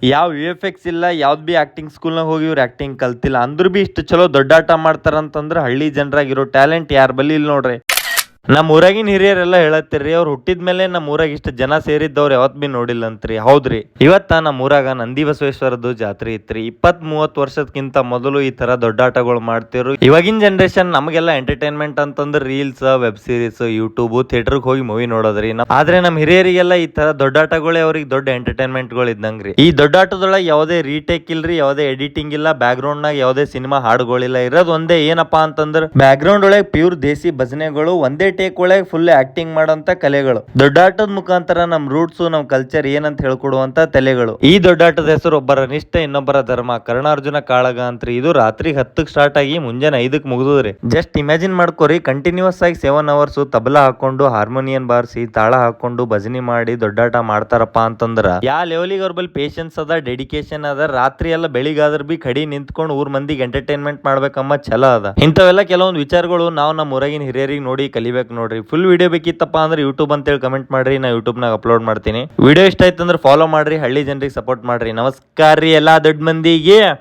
ಯಾವ VFX ಇಲ್ಲ, ಯಾವ್ದು ಬಿ ಆಕ್ಟಿಂಗ್ ಸ್ಕೂಲ್ನಾಗ ಹೋಗಿ ಇವ್ರು ಆಕ್ಟಿಂಗ್ ಕಲ್ತಿಲ್ಲ ಅಂದ್ರೂ ಬಿ ಇಷ್ಟು ಚಲೋ ದೊಡ್ಡಾಟ ಮಾಡ್ತಾರಂತಂದ್ರ ಹಳ್ಳಿ ಜನರಾಗಿರೋ ಟ್ಯಾಲೆಂಟ್ ಯಾರ ಬಲ್ಲಿ ಇಲ್ಲ ನೋಡ್ರಿ. ನಮ್ಮ ಊರಾಗಿನ ಹಿರಿಯರೆಲ್ಲ ಹೇಳತ್ತಿರ್ರಿ, ಅವ್ರು ಹುಟ್ಟಿದ ಮೇಲೆ ನಮ್ಮ ಊರಾಗ ಇಷ್ಟು ಜನ ಸೇರಿದ್ದವ್ರು ಯಾವತ್ ಬಿ ನೋಡಿಲ್ಲ ಅಂತ್ರಿ. ಹೌದ್ರಿ, ಇವತ್ತ ನಮ್ಮ ಊರಾಗ ನಂದಿ ಬಸವೇಶ್ವರದ್ದು ಜಾತ್ರೆ ಇತ್ರಿ. 20-30 ವರ್ಷಕ್ಕಿಂತ ಮೊದಲು ಈ ತರ ದೊಡ್ಡಾಟಗಳು ಮಾಡ್ತಿರು. ಇವಾಗಿನ ಜನರೇಷನ್ ನಮಗೆಲ್ಲ ಎಂಟರ್ಟೈನ್ಮೆಂಟ್ ಅಂತಂದ್ರೆ ರೀಲ್ಸ್, ವೆಬ್ ಸೀರೀಸ್, ಯೂಟ್ಯೂಬ್, ಥಿಯೇಟರ್ಗೆ ಹೋಗಿ ಮೂವಿ ನೋಡೋದ್ರಿ. ಆದ್ರೆ ನಮ್ಮ ಹಿರಿಯರಿಗೆಲ್ಲ ಈ ತರ ದೊಡ್ಡಾಟಗಳೇ ಅವ್ರಿಗೆ ದೊಡ್ಡ ಎಂಟರ್ಟೈನ್ಮೆಂಟ್ಗಳು ಇದ್ದಂಗ್ರಿ. ಈ ದೊಡ್ಡಾಟದೊಳಗೆ ಯಾವುದೇ ರೀಟೇಕ್ ಇಲ್ರಿ, ಯಾವುದೇ ಎಡಿಟಿಂಗ್ ಇಲ್ಲ, ಬ್ಯಾಕ್ ಗ್ರೌಂಡ್ ನಾಗ ಯಾವುದೇ ಸಿನಿಮಾ ಹಾಡುಗಳಿಲ್ಲ. ಇರೋದು ಒಂದೇ ಏನಪ್ಪಾ ಅಂತಂದ್ರೆ ಬ್ಯಾಕ್ ಗ್ರೌಂಡ್ ಒಳಗೆ ಪ್ಯೂರ್ ದೇಸಿ ಭಜನೆಗಳು, ಒಂದೇ ಟೇಕ್ ಒಳಗೆ ಫುಲ್ ಆಕ್ಟಿಂಗ್ ಮಾಡೋಂತ ಕಲೆಗಳು. ದೊಡ್ಡಾಟದ ಮುಖಾಂತರ ನಮ್ ರೂಟ್ಸ್, ನಮ್ ಕಲ್ಚರ್ ಏನಂತ ಹೇಳ್ಕೊಡುವಂತ ತಲೆಗಳು. ಈ ದೊಡ್ಡಾಟದ ಹೆಸರು ಒಬ್ಬರ ನಿಷ್ಠೆ, ಇನ್ನೊಬ್ಬರ ಧರ್ಮ. ಕರ್ಣಾರ್ಜುನ ಕಾಳಗ ಅಂತ್ರಿ. ಇದು ರಾತ್ರಿ 10ಕ್ಕೆ ಸ್ಟಾರ್ಟ್ ಆಗಿ ಮುಂಜಾನೆ 5ಕ್ಕೆ ಮುಗಿದ್ರಿ. ಜಸ್ಟ್ ಇಮ್ಯಾಜಿನ್ ಮಾಡ್ಕೋರಿ, ಕಂಟಿನ್ಯೂಸ್ ಆಗಿ 7 hours ತಬಲಾ ಹಾಕೊಂಡು, ಹಾರ್ಮೋನಿಯನ್ ಬಾರಿಸಿ, ತಾಳ ಹಾಕೊಂಡು ಭಜನೆ ಮಾಡಿ ದೊಡ್ಡಾಟ ಮಾಡ್ತಾರಪ್ಪ ಅಂತಂದ್ರ ಯಾ ಲೆವೆಲಿಗೆ ಅವ್ರ ಬಳಿ ಪೇಷನ್ಸ್ ಅದ, ಡೆಡಿಕೇಶನ್ ಅದ. ರಾತ್ರಿ ಎಲ್ಲ ಬೆಳಿಗಾದ್ರ ಬಿ ಕಡಿ ನಿಂತ್ಕೊಂಡು ಊರ್ ಮಂದಿಗೆ ಎಂಟರ್ಟೈನ್ಮೆಂಟ್ ಮಾಡ್ಬೇಕಮ್ಮ ಛಲ ಅದ. ಇಂಥವೆಲ್ಲ ಕೆಲವೊಂದು ವಿಚಾರಗಳು ನಾವು ನಮ್ಮ ಊರಾಗಿನ ಹಿರಿಯರಿಗೆ ನೋಡಿ ಕಲಿಬೇಕು ನೋಡ್ರಿ. ಫುಲ್ ವಿಡಿಯೋ ಬೇಕಿತ್ತಪ್ಪ ಅಂದ್ರೆ ಯೂಟ್ಯೂಬ್ ಅಂತೇಳಿ ಕಮೆಂಟ್ ಮಾಡ್ರಿ, ನಾ ಯೂಟ್ಯೂಬ್ ನಾಗ ಅಪ್ಲೋಡ್ ಮಾಡ್ತೀನಿ. ವಿಡಿಯೋ ಇಷ್ಟ ಆಯ್ತು ಅಂದ್ರೆ ಫಾಲೋ ಮಾಡ್ರಿ, ಹಳ್ಳಿ ಜನರಿಗೆ ಸಪೋರ್ಟ್ ಮಾಡ್ರಿ. ನಮಸ್ಕಾರ ರೀ ಎಲ್ಲಾ ದೊಡ್ಡ ಮಂದಿಗೆ.